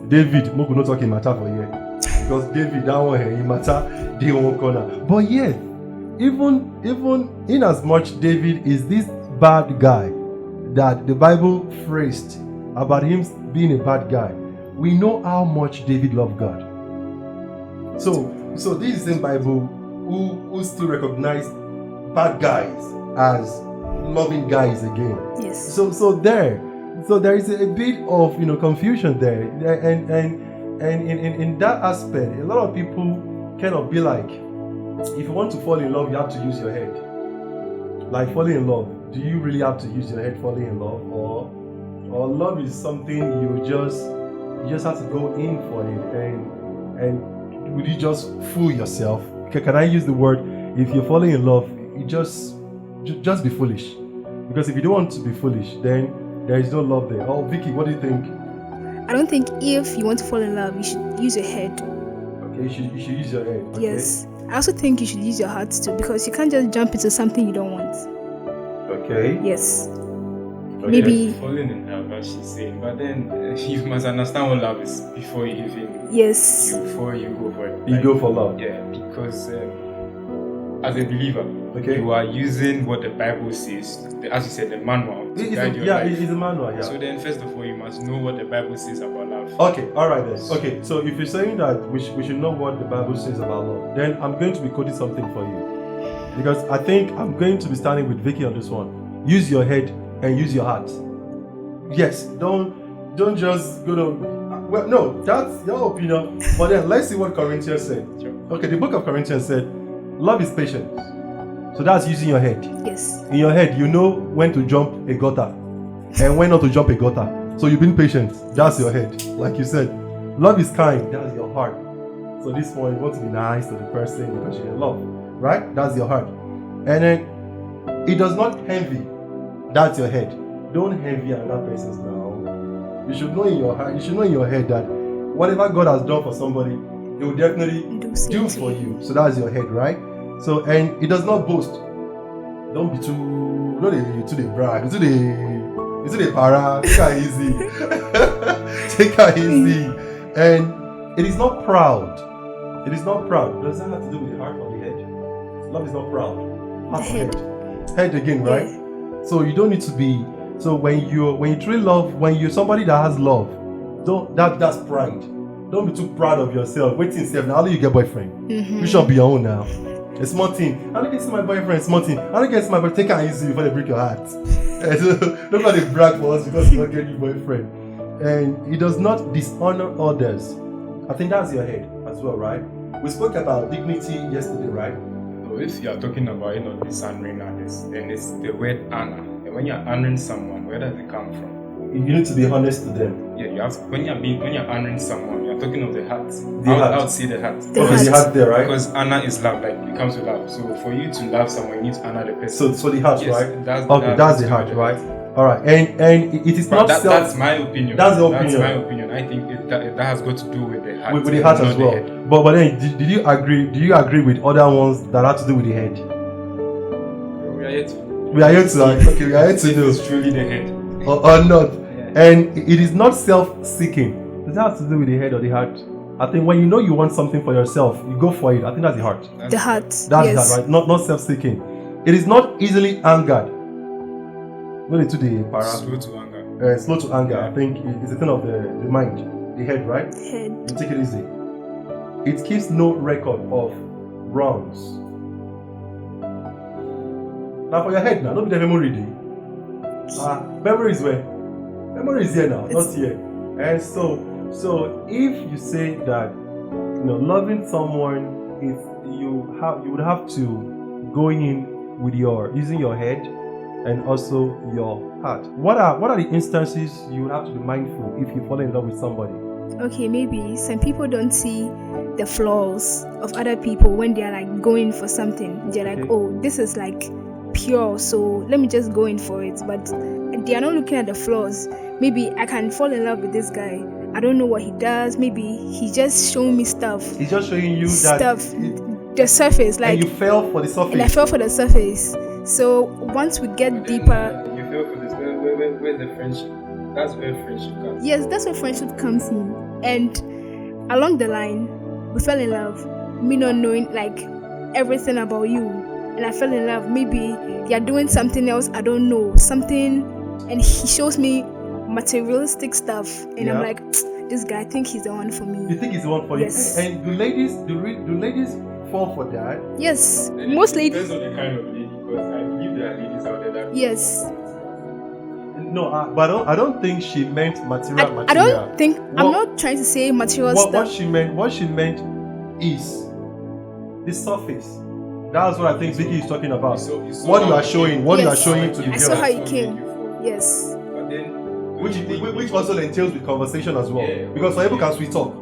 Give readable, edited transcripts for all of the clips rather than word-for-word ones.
David, Moku not talking matter for here. Because David, that one he matter, they one corner. But yet, even in as much David is this bad guy that the Bible phrased about him being a bad guy, we know how much David loved God. So this is the same Bible who still recognize bad guys as loving guys again. Yes. So there is a bit of confusion there, and in that aspect, a lot of people kind of be like, if you want to fall in love, you have to use your head. Like falling in love, do you really have to use your head falling in love, or love is something you just have to go in for it, and would you just fool yourself? Can I use the word? If you're falling in love, you just be foolish, because if you don't want to be foolish, then there is no love there. Oh, Vicky, what do you think? I don't think if you want to fall in love, you should use your head. Okay, you should use your head. Okay. Yes. I also think you should use your heart too, because you can't just jump into something you don't want. Okay. Yes. Okay. Maybe. Falling in love, as she's saying, but then you must understand what love is before you even. Yes. Before you go for it. You go for love. Yeah, because as a believer, okay, you are using what the Bible says, as you said, the manual. It's a manual. Yeah. So then, first of all, you must know what the Bible says about love. Okay, all right then. Okay, so if you're saying that we should know what the Bible says about love, then I'm going to be quoting something for you, because I think I'm going to be standing with Vicky on this one. Use your head and use your heart. Yes, don't just go to. Well, no, that's your opinion. But then let's see what Corinthians said. Sure. Okay, the book of Corinthians said, love is patient. So that's using your head. Yes. In your head, you know when to jump a gutter and when not to jump a gutter. So you've been patient. That's your head. Like you said, love is kind. That's your heart. So this one, you want to be nice to the person because you're in love, right? That's your heart. And then it does not envy. That's your head. Don't envy another person's now. You should know in your heart. You should know in your head that whatever God has done for somebody, He will definitely do for you. So that's your head, right? So, and it does not boast. Don't be too brag. Too the para. Take her easy. Take her easy. And it is not proud. It is not proud. Does that have to do with the heart or the head? Love is not proud. Heart or head. Head again, right? Yeah. So you don't need to be. So when you truly love, when you're somebody that has love, that's pride. Don't be too proud of yourself. Wait till now. How do you get boyfriend? Mm-hmm. You should be your own now. A small thing. I don't get to see my boyfriend. Small thing. I don't get to see my boyfriend. Take it easy before they break your heart. Nobody brag for us because you don't get your boyfriend. And it does not dishonor others. I think that's your head as well, right? We spoke about dignity yesterday, right? So if you are talking about dishonoring others, then it's the word honor. And when you're honoring someone, where does it come from? You need to be honest to them. Yeah, you have to, when you're honoring someone, you're talking of the heart. I would say the heart. The heart there, right? Because honor is love, like it comes with love. So for you to love someone, you need to honor the person. So the heart, yes, right? That's the heart, right? All right, and it is not that's my opinion. That's the opinion. That's my opinion. I think that has got to do with the heart. With the heart as well. But then, did you agree? Do you agree with other ones that have to do with the head? We are yet to. We are yet to. Okay, we are yet to know. It's truly the head. Or not. And it is not self-seeking. Does that have to do with the head or the heart? I think when you know you want something for yourself, you go for it. I think that's the heart. The heart. That's the heart, right? Not self-seeking. It is not easily angered. Not to the para. Slow to anger. Slow to anger. Yeah. I think it's a thing of the mind, the head, right? Head. You take it easy. It keeps no record of wrongs. Now for your head, now don't be the memory. Memory is where? Memory is here now, not here. And so if you say that loving someone is you would have to go in with using your head and also your heart. What are the instances you would have to be mindful if you fall in love with somebody? Okay, maybe some people don't see the flaws of other people when they are like going for something. They're like, oh, this is like pure, so let me just go in for it. But they are not looking at the flaws. Maybe I can fall in love with this guy. I don't know what he does. Maybe he just showing me stuff. He's just showing you stuff, the surface. Like, and you fell for the surface. And I fell for the surface. So once we get deeper, you fell for this. Where's the friendship? That's where friendship comes. Yes, that's where friendship comes in. And along the line, we fell in love. Me not knowing like everything about you, and I fell in love. Maybe you're doing something else I don't know, something, and he shows me materialistic stuff, and I'm like, this guy, I think he's the one for me. You think he's the one for Yes. you? And do ladies fall for that? Yes, And it most ladies. depends on the kind of lady, because I believe there are ladies out there that. Yes. No, but I don't think she meant material. I don't think I'm not trying to say material What stuff. she meant is the surface. That's what I think Vicky is talking about. You saw What you how are he showing, came. what you are Yes. showing to the I saw girl, how he That's what came. made you fall. Yes. But then, which also entails with conversation as well. Yeah. Because some people can sweet talk.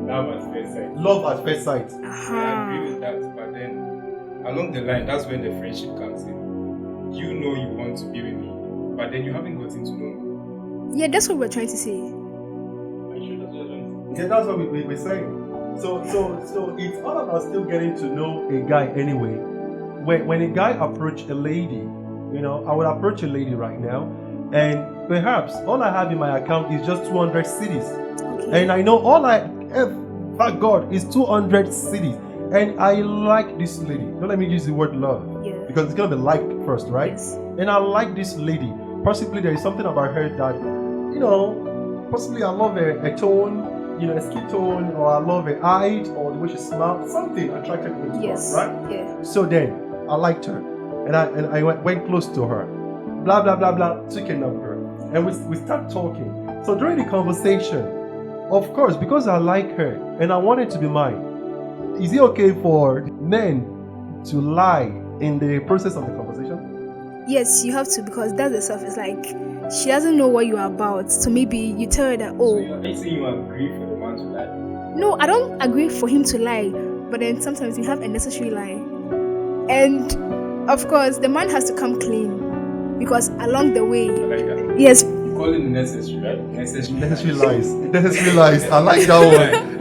love at first sight. Love at first sight. I agree with that, but then along the line, that's when the friendship comes in. You know you want to be with me, but then you haven't gotten to know me. Yeah, that's what we're trying to say. Are you sure that's what you're trying to say? Yeah, that's what we're saying. So it's all about still getting to know a guy anyway. When a guy approach a lady, I would approach a lady right now, and perhaps all I have in my account is just 200 cities, Okay. and I know all I have, thank God, is 200 cities, and I like this lady. Don't let me use the word love, Yeah. because it's gonna be like first, right? Yes. And I like this lady. Possibly there is something about her that, possibly I love a tone, a skin tone, or I love her height, or the way she smiles. Something attracted me to Yes. her, right? Yeah. So then I liked her, and I went close to her. Blah blah blah blah. Took a number, and we start talking. So during the conversation, of course, because I like her and I want it to be mine, is it okay for men to lie in the process of the conversation? Yes, you have to, because that's the stuff. It's like she doesn't know what you are about. So maybe you tell her that, So are you saying you agree for the man to lie? no, I don't agree for him to lie, but then sometimes you have a necessary lie. And of course, the man has to come clean, because along the way, I like that. yes, You call it necessary, right? Necessary lies. Necessary lies. I like that one.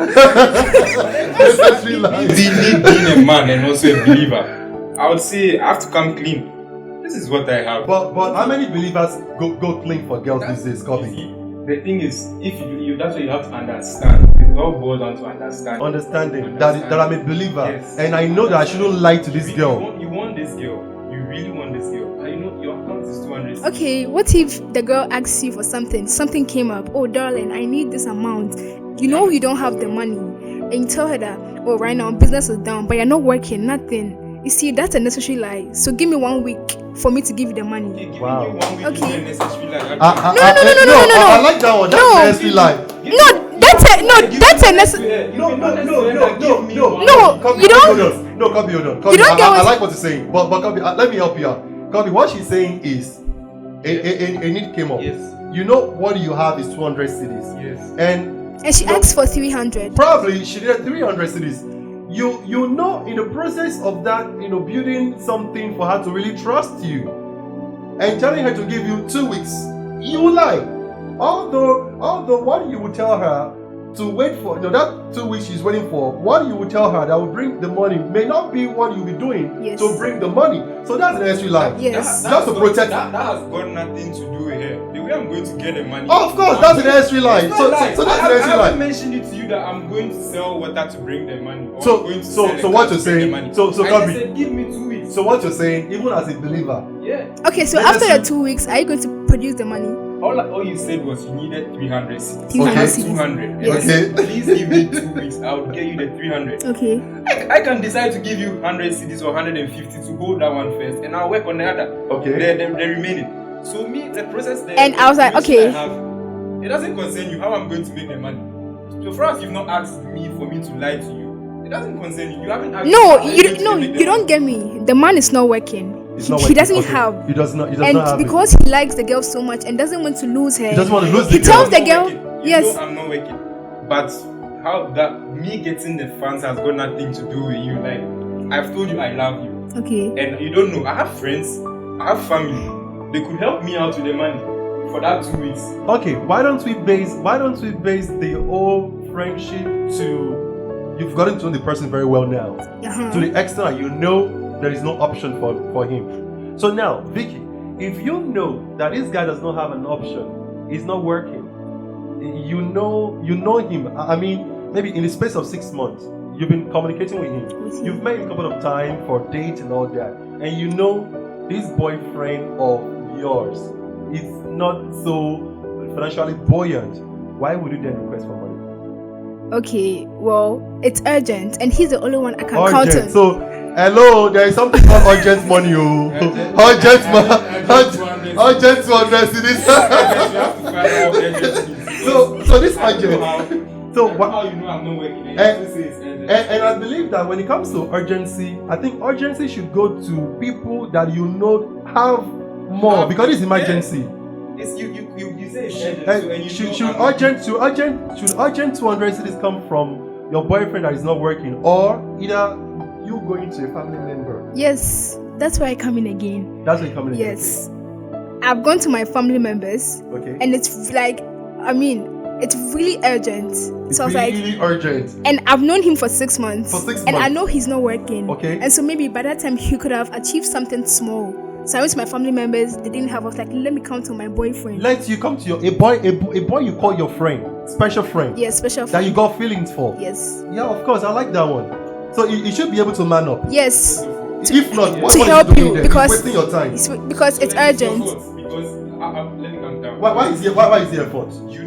Necessary lies. Being a man and also a believer, I would say I have to come clean. This is what I have. But how many believers go clean for girls these days, Kobe? See, the thing is, if you that's what you have to understand. It all boils down to understand. Understanding that I'm a believer, Yes. and I know that I shouldn't lie to this girl. You want this girl. You really want this girl. And you know your account is 200. okay, what if the girl asks you for something came up, oh darling, I need this amount, you don't have the money, and you tell her that, oh, right now business is down, but you're not working, nothing. You see, that's a necessary lie. So give me 1 week for me to give you the money. Giving Wow. you 1 week Okay. is a necessary lie. No. I like that one. That's No. necessary lie. No, that's a necessary. No, you don't. No, Kobe, hold on. You don't get I what- like what you're saying, but Kobe, let me help you out. Kobe, what she's saying is, a need came up. Yes. You know what you have is 200 cities, Yes. and And she asks for 300. probably she did 300 cities. You know, in the process of that, building something for her to really trust you, and telling her to give you 2 weeks, you will lie. Although what you would tell her to wait for, that 2 weeks she's waiting for, what you would tell her that will bring the money may not be what you'll be doing Yes. to bring the money. So that's an necessary lie. Yes. Just to protect that has got nothing to do with her. The way I'm going to get the money. Oh, of course, that's an necessary lie. It's not So lie. that's an I necessary haven't lie. mentioned it to you that I'm going to sell water to bring the money. Or I'm So going to sell a what car you're to bring saying? the money. So I Kobe. just said give me 2 weeks. So what you're saying, even as a believer, Yeah. Okay, so Let's after the assume- 2 weeks, are you going to produce the money? All you said was you needed 300 cities. 300 Okay. cities. 200. And I Yes. said, please give me 2 weeks. I'll get you the 300. Okay. I can decide to give you 100 cities or 150 to hold that one first, and I'll work on the other. Okay. The remaining. So me, the process there. And I was like, information okay. I have, it doesn't concern you how I'm going to make the money. So for us, you've not asked me for me to lie to you. It doesn't concern you. You haven't asked No, me how I'm you going to don't. make the You don't money. get me. The man is not working. it's He, not he working. doesn't Okay. have. He does not. He does And not have. because he likes the girl so much and doesn't want to lose her, He doesn't want to lose he the girl. tells the I'm not girl, working. You yes. know I'm not working. But how that me getting the funds has got nothing to do with you. Like I've told you I love you. Okay. And you don't know, I have friends, I have family. They could help me out with the money for that 2 weeks. Okay, why don't we base the whole friendship to you've gotten to know the person very well now, Uh-huh. to the extent that you know there is no option for him. So now, Vicky, if you know that this guy does not have an option, he's not working, you know him. I mean, maybe in the space of 6 months, you've been communicating with him. You've met him a couple of times for dates and all that, and you know this boyfriend of yours is not so financially buoyant. Why would you then request for money? Okay, well, it's urgent, and he's the only one I can count on. Urgent. So, hello, there is something called urgent money. Oh, urgent urgent 200 cedis. So this urgent. So what? How you know I'm not working? And I believe that when it comes to urgency, I think urgency should go to people that you know have more, because it's emergency. It's you say it's urgent, should urgent 200 cities come from your boyfriend that is not working, or either you going to a family member? Yes, that's why I come in again. That's why you come in again. Yes, I've gone to my family members. Okay. And it's like, I mean, it's really urgent. It's so I was really like, urgent. And I've known him for 6 months. For 6 And I months. know he's not working. Okay. And so maybe by that time he could have achieved something small. So I went to my family members. They didn't have. I was like, let me count on my boyfriend. Let you come to a boy you call your friend, special friend. Yes, special That friend. you got feelings for. Yes. Yeah, of course, I like that one. So you should be able to man up. Yes. If not, what To is help he doing you, there? because He's wasting your time. Because it's urgent. Because let me calm down. Why is the effort? You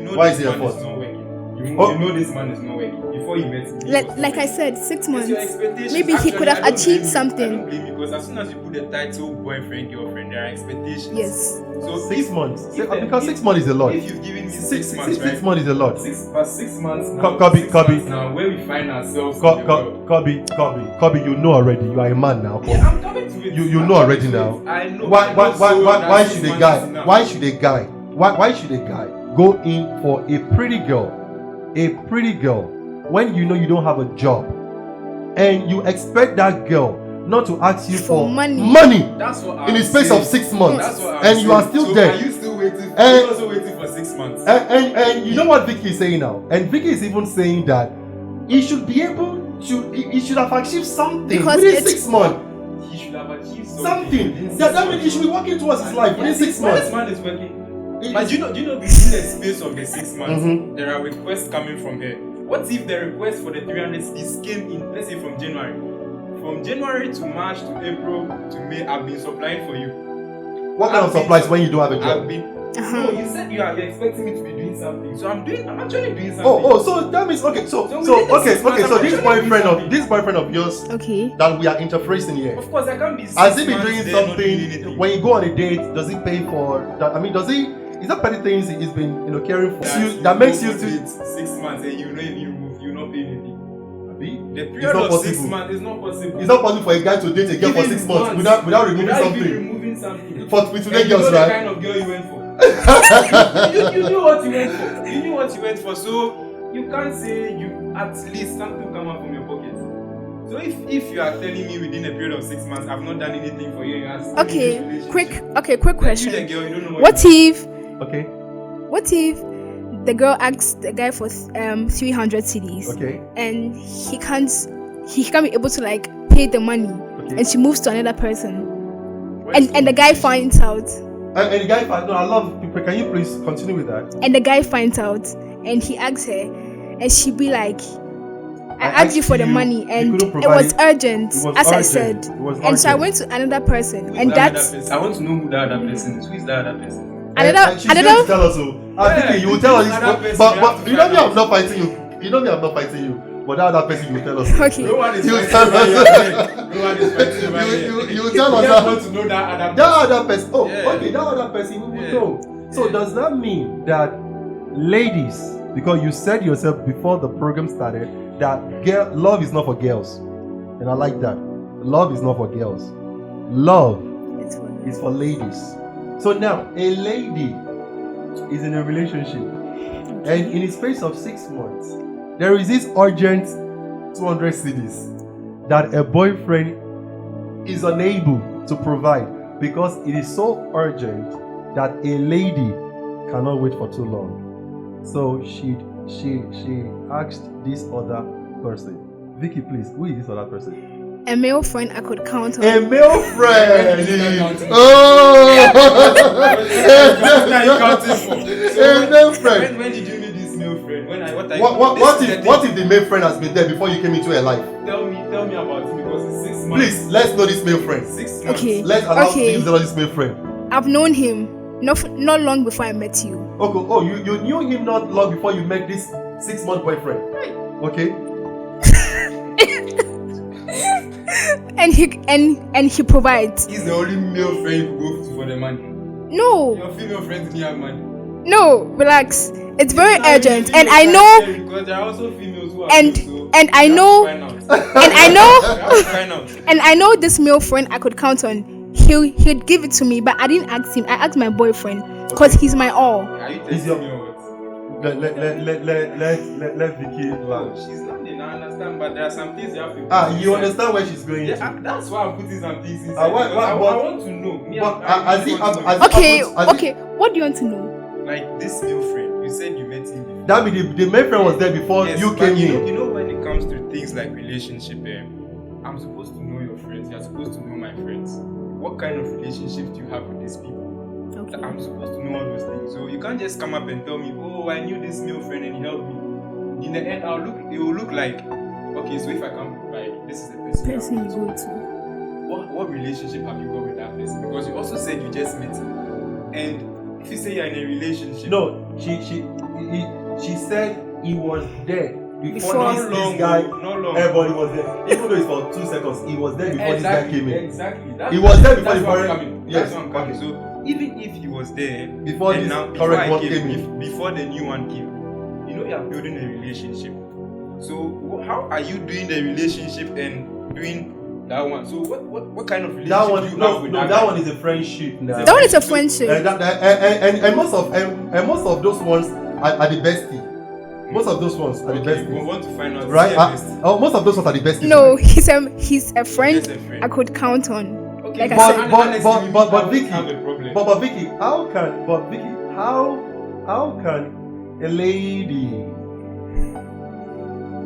know Why is this the man effort? is not working. You Oh. know this man is not working. Before you met him, he was Like I working. said, 6 It's months. your expectations. Maybe he Actually, could have I don't achieved blame you. I something. don't blame you, because as soon as you put the title boyfriend, girlfriend, there are expectations. Yes. So 6 months. if the- Because if- 6 months is a lot. If you've given me 6 months, right? 6 months is a lot. 6 months now. Kobe, 6 Kobe. months now, where we find ourselves in the world. Kobe, you know already. You are a man now. Kobe. Yeah, I'm coming to it. You I'm know coming already to now. it. I know. Why I know so that why 6 should a months guy is enough. why should a guy go in for a pretty girl when you know you don't have a job, and you expect that girl not to ask you for money That's what I'm in the space saying. of 6 months, That's what I'm and you are saying. still So there. Are you still waiting? And- You're also waiting for 6 months. And you know what Vicky is saying now? And Vicky is even saying that he should be able to, he should have achieved something Because within it's- 6 months. He should have achieved Something. within That 6 means he should be working towards his life within 6 This months. man is working. It- But do you know within the space of the 6 months, Mhm. there are requests coming from her. What if the request for the 300 cities came in, let's say from January? From January to March to April to May, I've been supplying for you. What kind of supplies when you don't have a I've job? been. Uh-huh. No, you said you're expecting me to be doing something. So I'm actually doing something. Oh, so that means okay. So So within the 6 months, So I'm this actually doing boyfriend of yours Okay. that we are interfacing here. Of course, I can't be. 6 Has he been months doing there not something anything. when you go on a date? Does he pay for that? I mean, does he? Is that petty things he's been caring for? That makes you go to. date 6 months and you move, you not pay anything. The It's period not of 6 possible. months is not possible. It's not possible for a guy to date a girl for Even 6 months once, without removing without something. even removing something. For with today And you know girls, the right? kind of girl you went for. you knew what you went for. You knew what you went for. So you can't say you at least something come out from your pocket. So if you are telling me within a period of 6 months I've not done anything for you, and I'm still in this Quick relationship, question. you the girl, you don't know What you if Okay. the girl asks the guy for 300 CDs, Okay. and he can't be able to like pay the money, Okay. and she moves to another person, Where's and the guy finds out, And the guy, no, I love people. Can you please continue with that? and the guy finds out, and he asks her, and she be like, I asked you for the money, and couldn't it provide was it. urgent, It was as I urgent. said. It was And so I urgent. went to another person, Who is and that that's other person? I want to know who that other person is. Who is that other person? And she's going to tell us. So, Yeah, Vicky, you will tell us. another person, But you have to you know find me, I'm out. not fighting you. You know me, I'm not fighting you. But that other person, you will tell us. Okay. No one is You fighting tell over us. here. No one is fighting over here. You tell us We just that. want to know that other That person. other person. Oh, Yeah. okay. That other person, we will Yeah. know. So Yeah. does that mean that ladies, because you said yourself before the program started that love is not for girls, and I like that. Love is not for girls. Love is for ladies. So now a lady is in a relationship, and in the space of 6 months, there is this urgent 200 CDs that a boyfriend is unable to provide because it is so urgent that a lady cannot wait for too long. So she asked this other person. Vicky, please, who is this other person? a male friend I could count on. A male friend. Yeah, Oh. Now you counting for. A male friend. When did you meet this male friend? What if the male friend has been there before you came into her life? Tell me about it because it's 6 months. Please, let's know this male friend. 6 months. Okay. Let's allow you to know this male friend. I've known him not long before I met you. Okay. Oh, you knew him not long before you met this 6-month boyfriend. Right. Okay. and he provides. He's the only male friend you go to for the money. No. Your female friends didn't have money. No, relax. It's very Now, urgent, you and need I to know, find because there are also females who are and so and I you have know, to find out. and I know, You have to find out. and I know this male friend I could count on. He'd give it to me, but I didn't ask him. I asked my boyfriend because he's my all. Are you Is testing your- me or what? Let Vicky No, land. she's learning, I understand, but there are some things you have to put You inside. understand where she's going? Yeah, that's why I'm putting some things inside. Why- because why- I but- want to know. Me, but I as really if- want to know. as- Okay, as- okay. What do you want to know? Like this male friend, you said you met him before. That means the male friend was there before Yes, you but came you know, in. you know when it comes to things like relationship, I'm supposed to know your friends. You're supposed to know my friends. What kind of relationship do you have with these people? Okay. I'm supposed to know all those things. So you can't just come up and tell me, oh, I knew this male friend and he helped me. In the end, it will look like, okay, so if I come provide, this is the person. Person you go to. What relationship have you got with that person? Because you also said you just met him. And if you say you're in a relationship, No, she said he was there before Before. this guy. no long. Everybody was there. Even though it's for 2 seconds, he was there before this guy came in. Exactly. He was there before that's the where I'm foreign- coming. Yes, That's where I'm coming. okay. So even if he was there Before and this now current I one came in. before the new one came, you know you're building a relationship. So how are you doing the relationship and doing that one? So what kind of relationship That do one, you have no, with no, that that guy? one is a friendship now. That one is a friendship. And most of those ones are the bestie. Most of those ones are the Okay, we besties, want to find out. right? Is he a bestie? Most of those ones are the besties. No, he's a friend Just a friend. I could count on. Okay, Like I But- said. but- honestly, we but don't Vicky, have a problem. But Vicky, how can a lady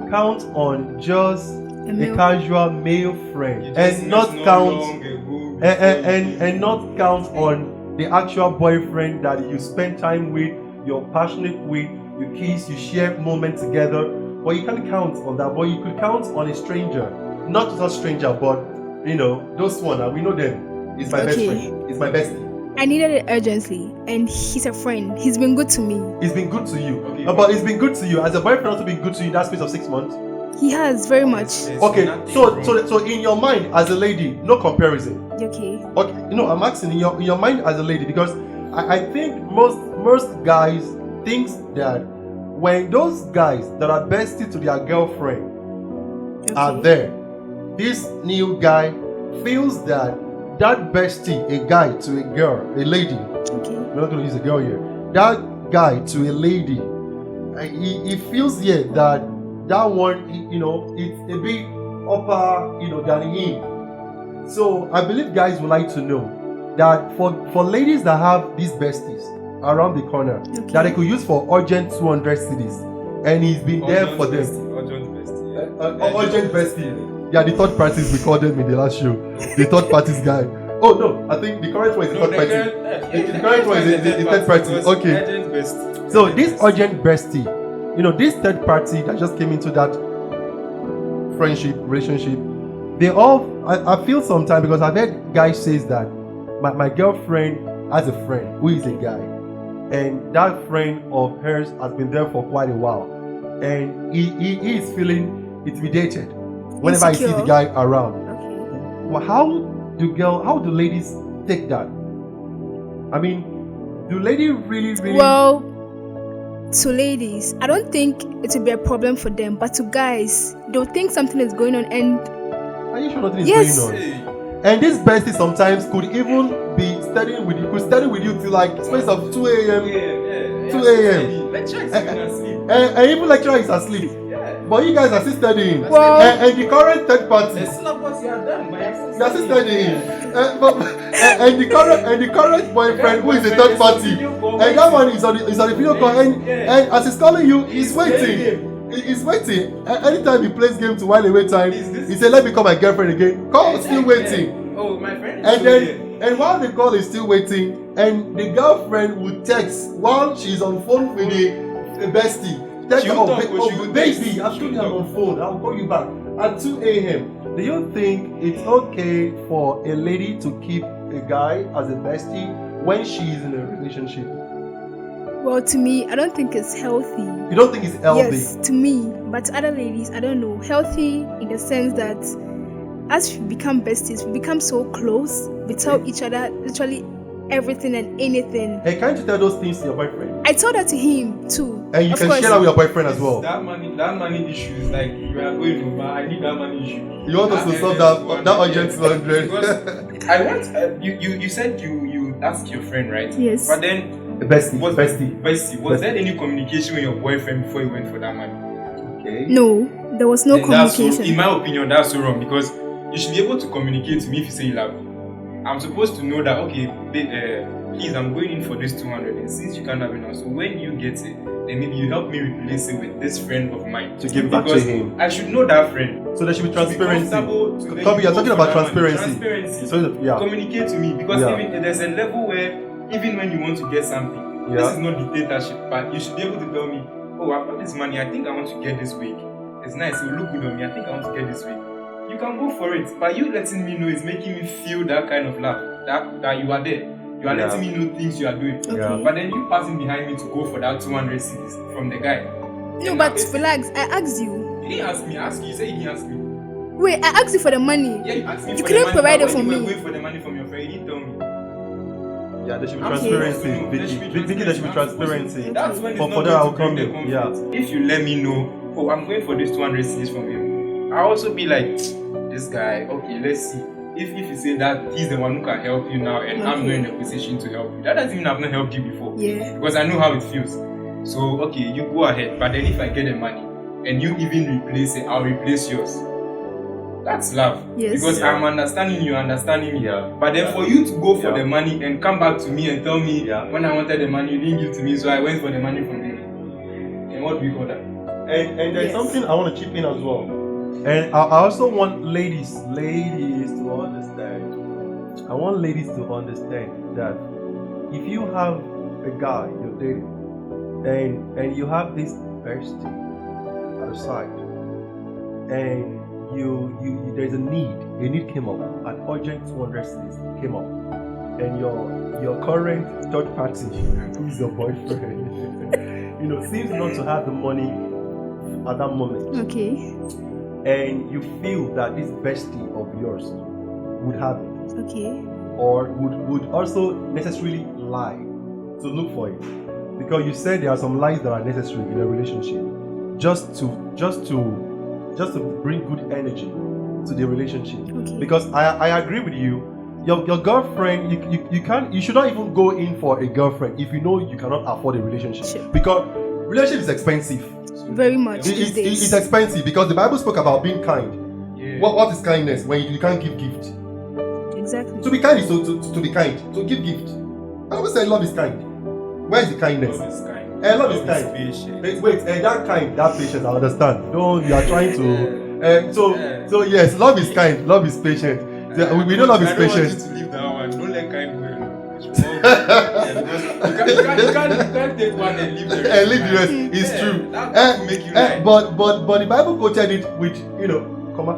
count on just A a male. casual male friend You just and met not not count long ago and not count on the actual boyfriend that you spend time with, you're passionate with, you kiss, you share moments together, but you can't count on that. But you could count on a stranger, not just a stranger, but those one, and we know them. It's my best Okay. friend. It's my bestie. I needed it urgently, and he's a friend. He's been good to me. It's been good to you. Okay, But it's been good to you. Has the boyfriend also been good to you in that space of 6 months? He has very much. There's Okay, nothing so wrong. so in your mind as a lady, no comparison. Okay. Okay, I'm asking in your mind as a lady, because I think most guys thinks that when those guys that are bestie to their girlfriend are Okay. there, this new guy feels that bestie, a guy to a girl, a lady, Okay. we're not going to use a girl here, that guy to a lady, he feels here that one, it's a bit upper, than him. So I believe guys would like to know that for ladies that have these besties around the corner, Okay. that they could use for urgent 200 cities, and he's been there for them. Urgent bestie. Urgent bestie. Yeah, the third parties we called them in the last show. The third parties guy. Oh no, I think the current one is the third party. The current one is the third party. Okay. Urgent bestie. So this urgent bestie, this third party that just came into that friendship, relationship, they all, I feel sometimes, because I've heard guys says that my girlfriend has a friend who is a guy, and that friend of hers has been there for quite a while, and he is feeling intimidated whenever I see the Insecure. guy around. Okay. Well, how do ladies take that? I mean, do ladies really? Well, to ladies, I don't think it will be a problem for them, but to guys, they'll think something is going on, and Are you sure nothing is Yes. going on? Hey. And this bestie sometimes could even be studying with you. Could study with you till like space of 2 a.m. Yeah. 2 a.m. Lecture is even asleep. And even lecturer is asleep. Yeah. But you guys are still studying. Well- And the current third party, The syllabus you are done, but you are still studying. And the current boyfriend, who is the third party, and that one is on the video call, and as he's calling you, he's waiting. He's waiting. Anytime he plays game to while away time, he said, "Let me call my girlfriend again." Call, still waiting. Oh, my friend is And still here. then, and while the call is still waiting, and the girlfriend will text while she's on phone with the bestie. Text her, She'll talk, but she will baby, text. I'm still on phone. I'll call you back at 2 a.m. Do you think it's okay for a lady to keep a guy as a bestie when she's in a relationship? Well, to me, I don't think it's healthy. You don't think it's healthy? Yes, to me. But to other ladies, I don't know. Healthy in the sense that as we become besties, we become so close. We tell each other literally everything and anything. Hey, can't you tell those things to your boyfriend? I told that to him too. And you Of can course. share that with your boyfriend as well. That money issue is like you are going over. I need that money issue. You want us to solve that urgent 200? Because I want you said you asked your friend, right? Yes. But then Bestie. was there any communication with your boyfriend before you went for that money? Okay. No, there was no Then that's so, communication. in my opinion, that's so wrong because you should be able to communicate to me if you say you love me. I'm supposed to know that okay, babe, please, I'm going in for this 200, and since you can't have it now, so when you get it, then maybe you help me replace it with this friend of mine To give back to because him. I should know that friend. So there should be transparency. Kobe, Kobe, you're talking about transparency. So yeah. Communicate to me because Yeah. even there's a level where even when you want to get something, this is not dictatorship, but you should be able to tell me, oh, I've got this money, I think I want to get this week. It's nice, it will look good on me, I think I want to get this week. You can go for it, but you letting me know is making me feel that kind of love, that you are there. You are letting me know things you are doing. Yeah. But then you passing behind me to go for that 200 cities from the guy. No, but relax. I asked you. You didn't ask me, you said you didn't ask me. Wait, I asked you for the money. Yeah, you asked me You for couldn't the money, provide but it for when you me. were going for the money from your friend, you didn't tell me. Yeah, there should be I'm transparency. supposed to know. There should be Vicky, there should be transparency. That's when For it's further not going outcome, to bring the yeah. conflict. If you let me know, oh, I'm going for this 200 Cs from him, I'll also be like, this guy, okay, let's see. If you say that he's the one who can help you now and I'm not in a position to help you, that doesn't mean I've not helped you before. Yeah. Because I know how it feels. So, okay, you go ahead. But then if I get the money and you even replace it, I'll replace yours. That's love. Yes. Because I'm understanding you, understanding me. Yeah. But then for you to go for Yeah. the money and come back to me and tell me when I wanted the money, you didn't give to me, so I went for the money from him. And what do we call that? And there's something I want to chip in as well. And I also want ladies to understand. I want ladies to understand that if you have a guy you're dating and you have this bestie at the side and you there's a need came up, an urgent 200 cities came up, and your current third party, who is your boyfriend, seems not to have the money at that moment. Okay. And you feel that this bestie of yours would have it, Okay. or would also necessarily lie to look for it, because you said there are some lies that are necessary in a relationship just to bring good energy to the relationship. Okay. Because I agree with you. Your girlfriend, you should not even go in for a girlfriend if you know you cannot afford a relationship. Sure. Because relationship is expensive. Very much these days. It's expensive because the Bible spoke about being kind. Yeah. What is kindness when you can't give gift? Exactly. To be kind is to be kind. To give gift. I always say love is kind. Where is the kindness? Love is kind. Love is kind. Patient. Wait, that kind, that patience, I understand. Don't, you are trying to. So yes, love is kind, love is patient. We know love is patient. I don't want you to leave that one. Don't let kind go alone. You can't take one and leave the rest. And leave the rest. It's true. That will make you lie. But the Bible quoted it with comma.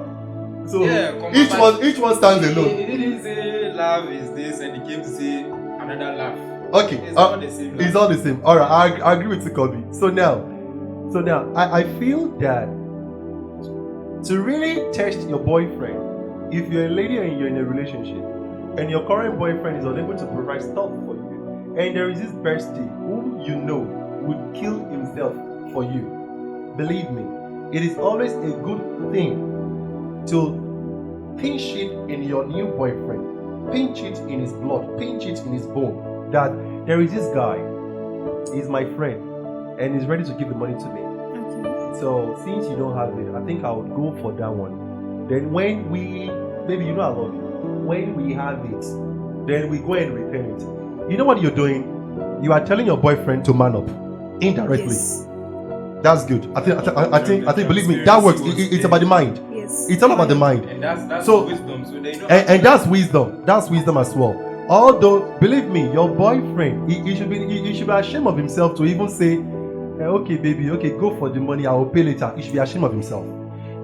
So comma, each one stands He alone. didn't say love is this, and he came to say another laugh. Okay, It's all the same. it's all the same. All right, I agree with Kobe. So now, I feel that to really test your boyfriend, if you're a lady and you're in a relationship, and your current boyfriend is unable to provide stuff for you, and there is this bestie whom you know would kill himself for you, believe me, it is always a good thing to pinch it in your new boyfriend, pinch it in his blood, pinch it in his bone, that there is this guy, he's my friend, and he's ready to give the money to me. Okay. So since you don't have it, I think I would go for that one. Then when baby, I love you. When we have it, then we go and return it. You know what you're doing? You are telling your boyfriend to man up indirectly. Yes. That's good. I think. Believe me, that works. It's about the mind. Yes. It's all about the mind. And that's So- wisdom. So they don't And that's wisdom. That's wisdom as well. Although, believe me, your boyfriend, he should be ashamed of himself to even say, okay, baby, okay, go for the money, I will pay later. He should be ashamed of himself.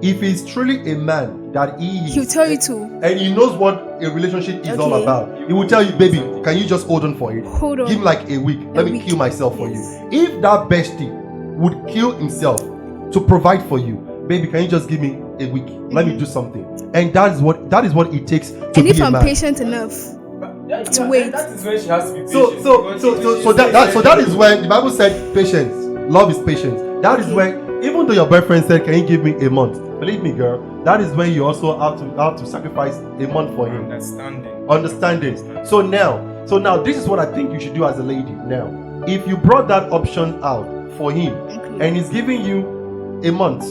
If he's truly a man that He'll tell you to. and he knows what a relationship is all Okay. about, he will tell you, baby, can you just hold on for it? Hold on. Give me like a week. Let me week. kill myself for Yes. you. If that bestie would kill himself to provide for you, baby, can you just give me a week? Let me do something. And that is what it takes to And be if a I'm man. patient enough, to wait. That is when she has to be patient. So that is when the Bible said patience. Love is patience. That is when, even though your boyfriend said, can you give me a month? Believe me, girl, that is when you also have to sacrifice a month for him. Understanding. So now this is what I think you should do as a lady. Now, if you brought that option out for him and he's giving you a month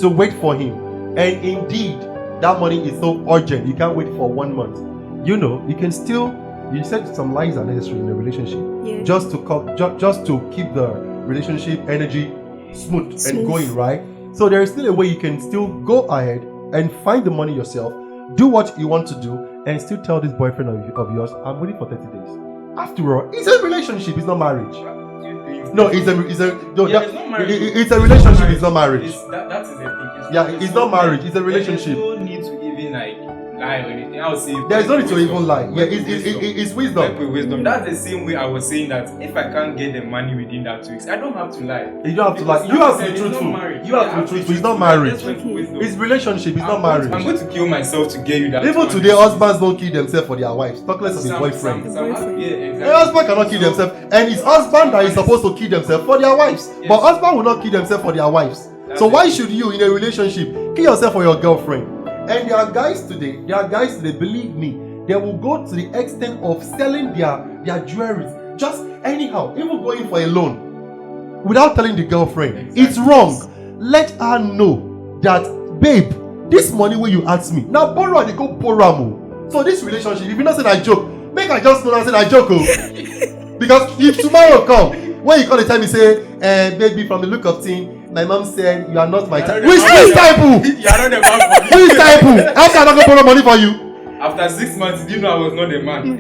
to wait for him, and indeed that money is so urgent, you can't wait for 1 month. You can still, you said some lies are necessary in a relationship. Yeah. Just to keep the relationship energy smooth and going, right? So there is still a way you can still go ahead and find the money yourself, do what you want to do, and still tell this boyfriend of yours, I'm waiting for 30 days. After all, it's a relationship, it's not marriage. No, it's a relationship, it's not marriage. That is the thing. Yeah, it's not marriage, it's a relationship. There's no need to even lie or anything. I would say There's no need to even lie. Yeah, it's wisdom. Work with wisdom. That's the same way I was saying that if I can't get the money within that 2 weeks, I don't have to lie. You don't have to lie. You have to be truthful. You have to be truthful. It's not marriage. It's relationship. It's not marriage. I'm going to kill myself to get you that. Even today, husbands don't kill themselves for their wives. Talk less of his boyfriend. A husband cannot kill themselves, and it's husband that is supposed to kill themselves for their wives. But husband will not kill themselves for their wives. So why should you, in a relationship, kill yourself for your girlfriend? And there are guys today, believe me, they will go to the extent of selling their jewelry just anyhow, even going for a loan without telling the girlfriend. Exactly. It's wrong. Let her know that, babe, this money where you ask me, now borrow, they go borrow. So this relationship, if you not say I joke, make I just know I said I joke. Because if tomorrow come, when you call the time, you say, baby, from the look of thing, my mom said you are not my type. Which type? You are not the man for me. Which type? How can I not go borrow money for you? After 6 months, you didn't know I was not the man.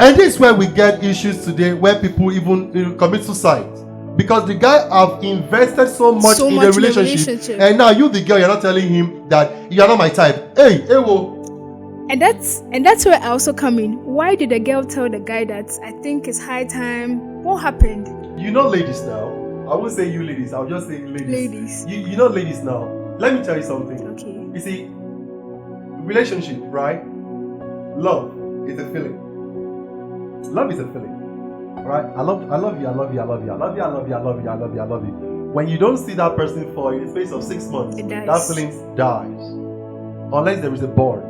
And this is where we get issues today, where people even commit suicide because the guy have invested so much in the relationship, and now you, the girl, you're not telling him that you are not my type. Hey, wo. And that's where I also come in. Why did the girl tell the guy that I think it's high time? What happened? Ladies now. I won't say you ladies, I'll just say ladies. You know ladies now. Let me tell you something. Okay. You see, relationship, right? Love is a feeling. Love is a feeling. Right? I love you, I love you, I love you, I love you, I love you, I love you, I love you, I love you, I love you. When you don't see that person for in the space of 6 months, that feeling dies. Unless there is a bond.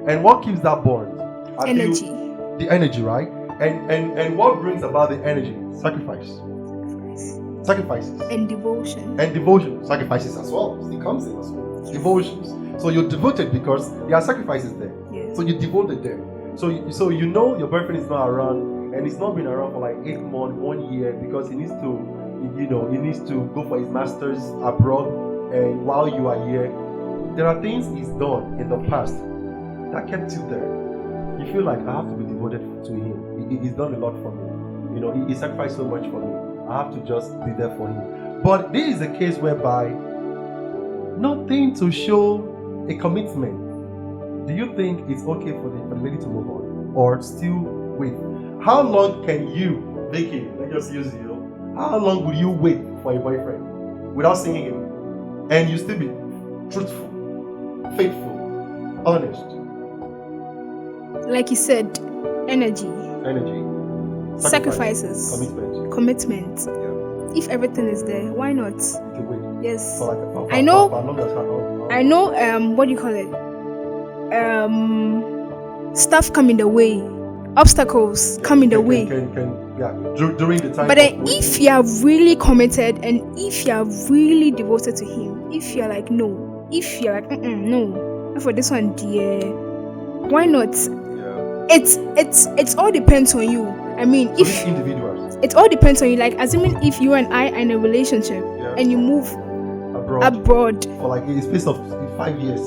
And what keeps that bond? Energy. The energy, right? And what brings about the energy? Sacrifices and devotion sacrifices as well. It comes in as well. Devotions. So you're devoted because there are sacrifices there. Yes. So you're devoted there. So you know your boyfriend is not around, and he's not been around for like 8 months, 1 year, because he needs to go for his masters abroad, and while you are here, there are things he's done in the past that kept you there. You feel like I have to be devoted to him. He's done a lot for me. He sacrificed so much for me. I have to just be there for him. But this is a case whereby nothing to show a commitment. Do you think it's okay for the lady to move on, or still wait? How long can you, Vicky? Let's just use you. How long will you wait for a boyfriend without seeing him, and you still be truthful, faithful, honest? Like you said, energy, sacrifices, commitment. Yeah. If everything is there, why not? Yes. I know. What do you call it? Stuff come in the way, obstacles come in the way. During the time. But then, if you are really committed and if you are really devoted to him, if you are like no, if you are like no, not for this one, dear, why not? It's all depends on you. I mean, so if individuals, it all depends on you. Like, assuming if you and I are in a relationship and you move abroad for like a space of 5 years,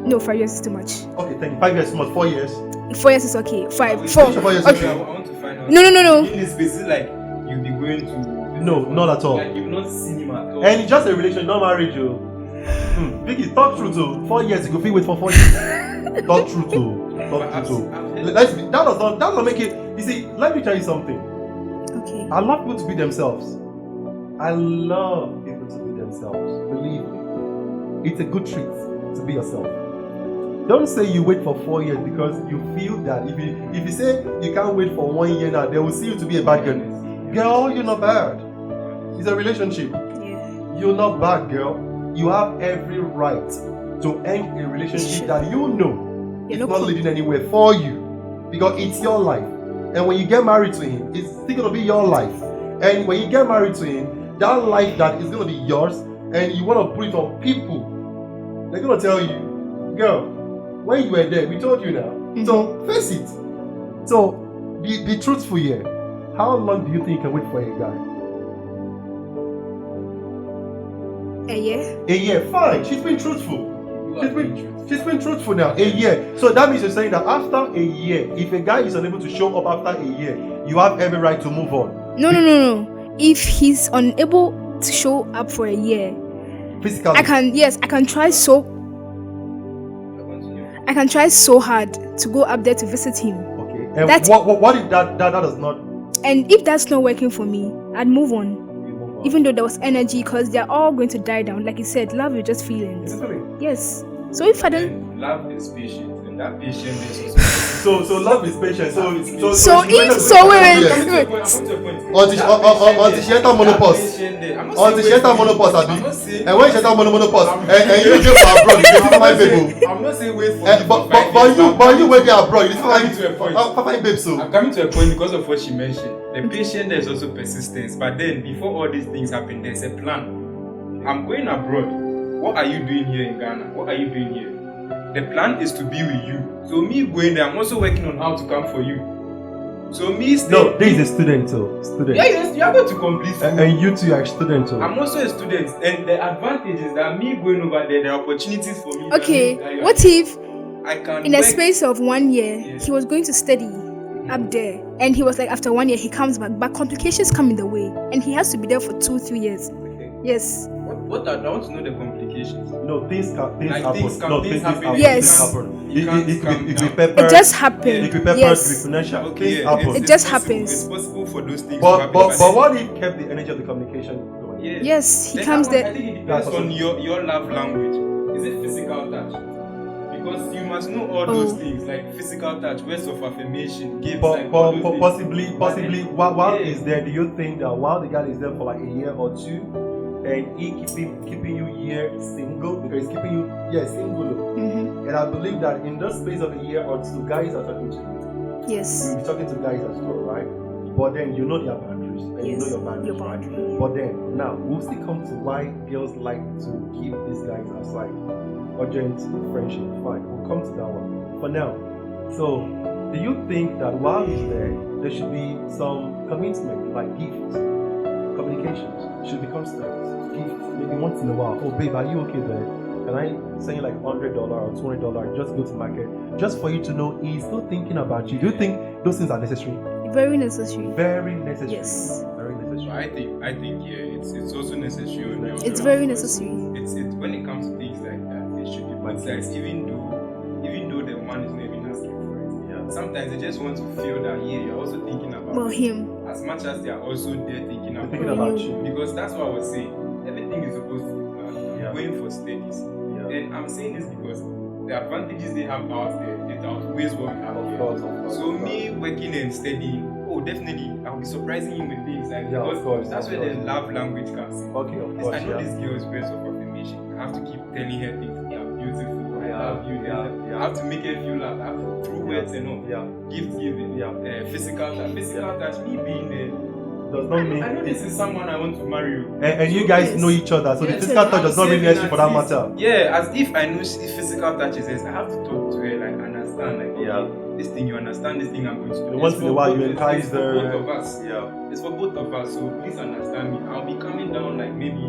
No, 5 years is too much. Okay, thank you. 5 years is too much. 4 years. 4 years is okay. 5, Wait, 4. finish your 4 years, Okay. I want to find out. No. In this space, is it like you'll be going to. No, not at all. Like you've not seen him at all. And it's just a relation, not marriage, yo. Vicky, talk true too. 4 years, you go fit wait for 4 years. Talk true too. Talk true too. Let's be. That does not make it. You see, let me tell you something. Okay. I love people to be themselves. I love people to be themselves. Believe me, it's a good treat to be yourself. Don't say you wait for 4 years because you feel that if you say you can't wait for 1 year now, they will see you to be a bad girl. Girl, you're not bad. It's a relationship. Yeah. You're not bad, girl. You have every right to end a relationship that you know is not leading anywhere for you because it's your life. And when you get married to him, it's still gonna be your life. And when you get married to him, that life that is gonna be yours, and you wanna put it on people, they're gonna tell you, girl, when you were there, we told you now. So face it. So be truthful here. How long do you think you can wait for a guy? A year? A year, fine. She's been truthful. She's been truthful now. A year. So that means you're saying that after a year, if a guy is unable to show up after a year, you have every right to move on. No. If he's unable to show up for a year, Physically. I can try so hard to go up there to visit him. Okay. And what if that does not? And if that's not working for me, I'd move on. You move on. Even though there was energy, because they're all going to die down. Like you said, love is just feelings. Is it feeling? Yes. So if I don't. And love is patient, and that patience is also. So love is patient. So wait. Until she enter menopause. Until she enter menopause, Abi. And when she enter menopause, and you go for abroad, you go find people. I'm not saying wait for. But you went there abroad, you coming to a point. find babes. So I'm coming to a point because of what she mentioned. The patient, there's also persistence. But then, before all these things happen, there's a plan. I'm going abroad. What are you doing here in Ghana? What are you doing here? The plan is to be with you. So me going there, I'm also working on how to come for you. So me staying. no, this is a student too. Student. Yeah, yes, you are going to complete school. And you too are a student too. I'm also a student, and the advantage is that me going over there are opportunities for me. Okay, what if I can in a work. space of 1 year, Yes. he was going to study up there, and he was like, after 1 year, he comes back, but complications come in the way, and he has to be there for 2-3 years. Okay. Yes. What I want to know the complications. No, things happen. Things happen. Yes. happen. You can't It calm could down. be pepper. It just happened. It could be pepper. Yes. It could be financial. Okay, Things yeah, happen. It just possible- happens. It's possible for those things to But happen. what if kept the energy of the communication going? Yeah. Yes, he Then comes I there. think it That's depends on awesome. your love language. Is it physical touch? Because you must know all those things like physical touch, words of affirmation, gifts, like all those things. Possibly, while Yeah. he's there, do you think that while the guy is there for like a year or two, and he keeping you here single because he's keeping you single, Mm-hmm. and I believe that in the space of a year or two, guys are talking to you. Yes. You'll be talking to guys as well, right? But then you know their boundaries, and you know Yes. your boundaries, Your right? boundary. But then now we'll still come to why girls like to keep these guys aside. Urgent friendship, fine. We'll come to that one. For now, so do you think that while he's there should be some commitment, like gifts, communications, should be constant, gifts, maybe once in a while. Oh babe, are you okay there? Can I send you like $100 or $20? Just go to market, just for you to know he's still thinking about you. Do you think those things are necessary? Very necessary. Very necessary. Yes. Very necessary. I think it's also necessary on your It's own, very because necessary. It's when it comes to things like that, it should be both sides, even though the man is not even asking for it. Yeah. Sometimes they just want to feel that you're also thinking about Well, him. as much as they are also there thinking They're about thinking you. about you. Because that's what I was saying. Everything is supposed to be planned. Yeah. Going for studies. Yeah. And I'm saying this because the advantages they have out there, it outweighs what we have Of here. course, of course. So of course. me working and studying, definitely I'll be surprising him with things like Yeah, of because course, that's of where the course. love language comes in. Okay, of course, I know yeah. this girl's words of affirmation. I have to keep telling her things. You're beautiful. I Yeah, love you. yeah. I have to make her feel love. I have to through words and all. Yeah. Gift giving. Yeah. Physical touch. Physical touch. Me being there. Does not mean. I know this is someone I want to marry. And you guys know each other, so the Yes, physical touch does not really I'm necessary for that saying at matter. least- Yeah, as if I know physical touch is this, I have to talk to her, like understand understand. Like, okay, Yeah. this thing, you understand this thing I'm going to do. Once It's in a for while both- you it's- entice it's for both her. of us. Yeah. It's for both of us, so please understand me. I'll be coming down like maybe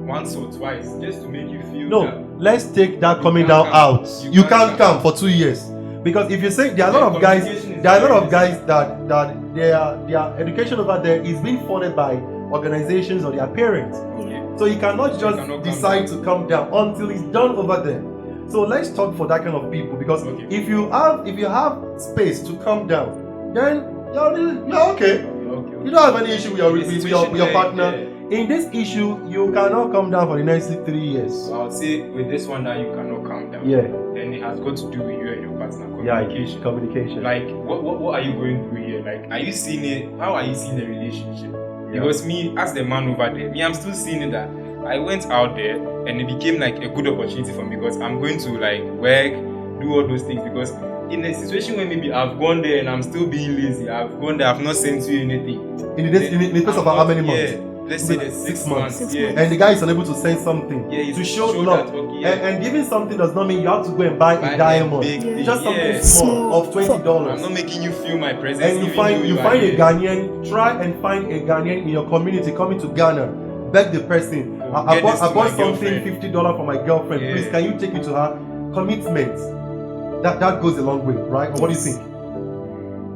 once or twice just to make you feel No, that. let's take that You coming can't down come. out. You You can't can't come for 2 years. Because if you say there are a lot Yeah, of guys, communication is there are a lot very of guys that their education over there is being funded by organizations or their parents. Okay. So he cannot He just cannot come decide down. to come down until it's done over there. So let's talk for that kind of people, because Okay. if you have space to come down, then you're okay. Okay. You don't have any issue with your, In a with situation your where, partner. yeah. In this issue, you cannot come down for the next 3 years. So I'll say with this one that you cannot calm down. Yeah. Then it has got to do with you and your partner Yeah, communication. communication. Like what are you going through here? Like, are you seeing it? How are you seeing the relationship? Yeah. Because me, as the man over there, I'm still seeing it that I went out there and it became like a good opportunity for me because I'm going to like work, do all those things, because in a situation where maybe I've gone there and I'm still being lazy, I've gone there, I've not sent you anything. in the space of how many months? Yeah, let's say the 6 months. 6 Yeah. months. And the guy is unable to send something Yeah, to show love. that, okay, yeah. And giving something does not mean you have to go and buy Buy a diamond. big Yeah. thing. Just something Yeah. small of I'm $20. not making you feel my presence. And you even find though you are find a here. Ghanaian. Try and find a Ghanaian in your community coming to Ghana. Beg the person. Oh, I get bought this to my something girlfriend. $50 for my girlfriend. Yeah. Please, can you take me to her? Commitment. That goes a long way, right? Or what do you Yes. think?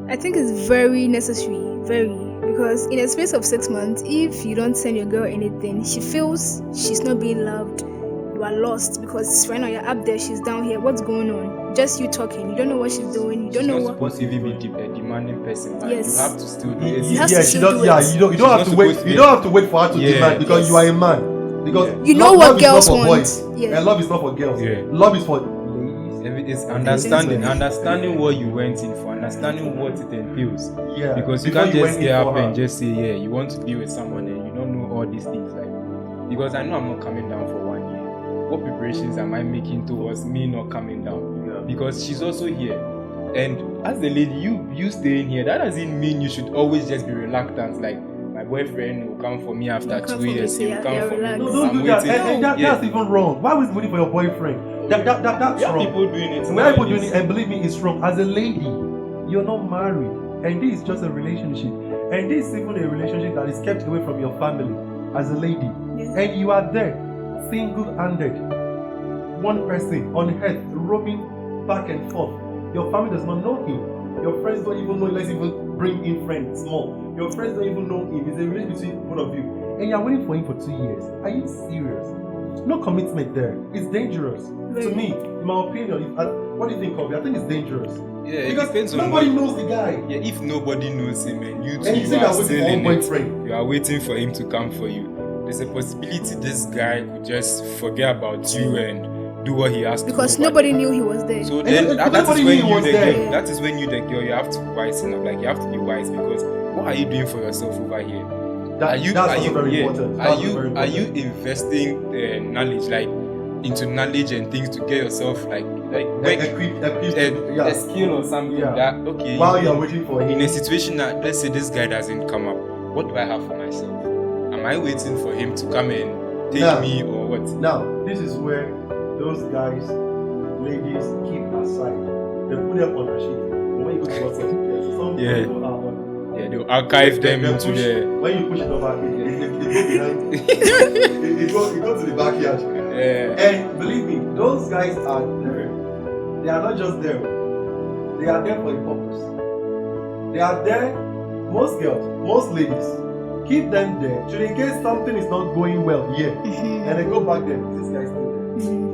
I think it's very necessary, very, because in a space of 6 months, if you don't send your girl anything, she feels she's not being loved. You are lost because right now you're up there, she's down here. What's going on? Just you talking. You don't know what she's doing. You don't She's know not what. supposed to even be a demanding person. But Yes. You have to still do Yeah, it. You have to she still does. do Yeah, it. you don't She's have not to wait. supposed to You be- don't have to wait for her to Yeah. demand because Yes. you are a man. Because Yeah. You know love what is not girls for want. boys, Yeah. and love is not for girls. Yeah. Love is for ladies. It's understanding, Yes. understanding what you went in for, understanding what it entails. Yeah. Because you Before can't you just went in get for up her. and just say, yeah, you want to be with someone and you don't know all these things. Like, because I know I'm not coming down for 1 year. What preparations am I making towards me not coming down? Yeah. Because she's also here. And as the lady, you staying here, that doesn't mean you should always just be reluctant. Like, my boyfriend will come for me after He'll come 2 for me, years. so He will yeah, come yeah, for me. relax. No, don't I'm do that. waiting. And Yeah. that's even wrong. Why was waiting for your boyfriend? That's We have wrong. people doing it. When people doing nowadays. it, and believe me, it's wrong. As a lady, you're not married, and this is just a relationship, and this is even a relationship that is kept away from your family. As a lady, Yeah. and you are there, single-handed, one person on earth, roaming back and forth. Your family does not know him. Your friends don't even know. Let's even bring in friends small. Your friends don't even know him. It's a relationship between both of you, and you're waiting for him for 2 years. Are you serious? No commitment there. It's dangerous. Very. To me, in my opinion, what do you think of it? I think it's dangerous. Yeah, it Because depends on nobody what- knows the guy. Yeah, if nobody knows him and you two And you say are you're waiting still for one in it, boyfriend. you are waiting for him to come for you. There's a possibility this guy could just forget about you and do what he has to Because do. nobody knew he was there. So And then nobody that is knew when he you was the there. girl, that is when you the girl, you have to wisen up. Like, you have to be wise, because what are you doing for yourself over here? That's also very yeah, important. Are That's you very are you important. investing knowledge, like into knowledge and things to get yourself like work, Yeah. a skill or something Yeah. that okay While you're waiting for in him. a situation that, let's say this guy doesn't come up, what do I have for myself? Am I waiting for him to come and take Nah. me or what? Now, this is where those guys, ladies, keep aside. They put them on a sheet. But when you go to WhatsApp, some Yeah. people are on. Yeah, they'll archive them they into push, the When you push it over, it go behind. it go to the backyard. And believe me, those guys are there. They are not just there. They are there for a purpose. They are there. Most girls, most ladies, keep them there. Should in case something is not going well here, Mhm. and they go back there, this guy is still there. Mhm.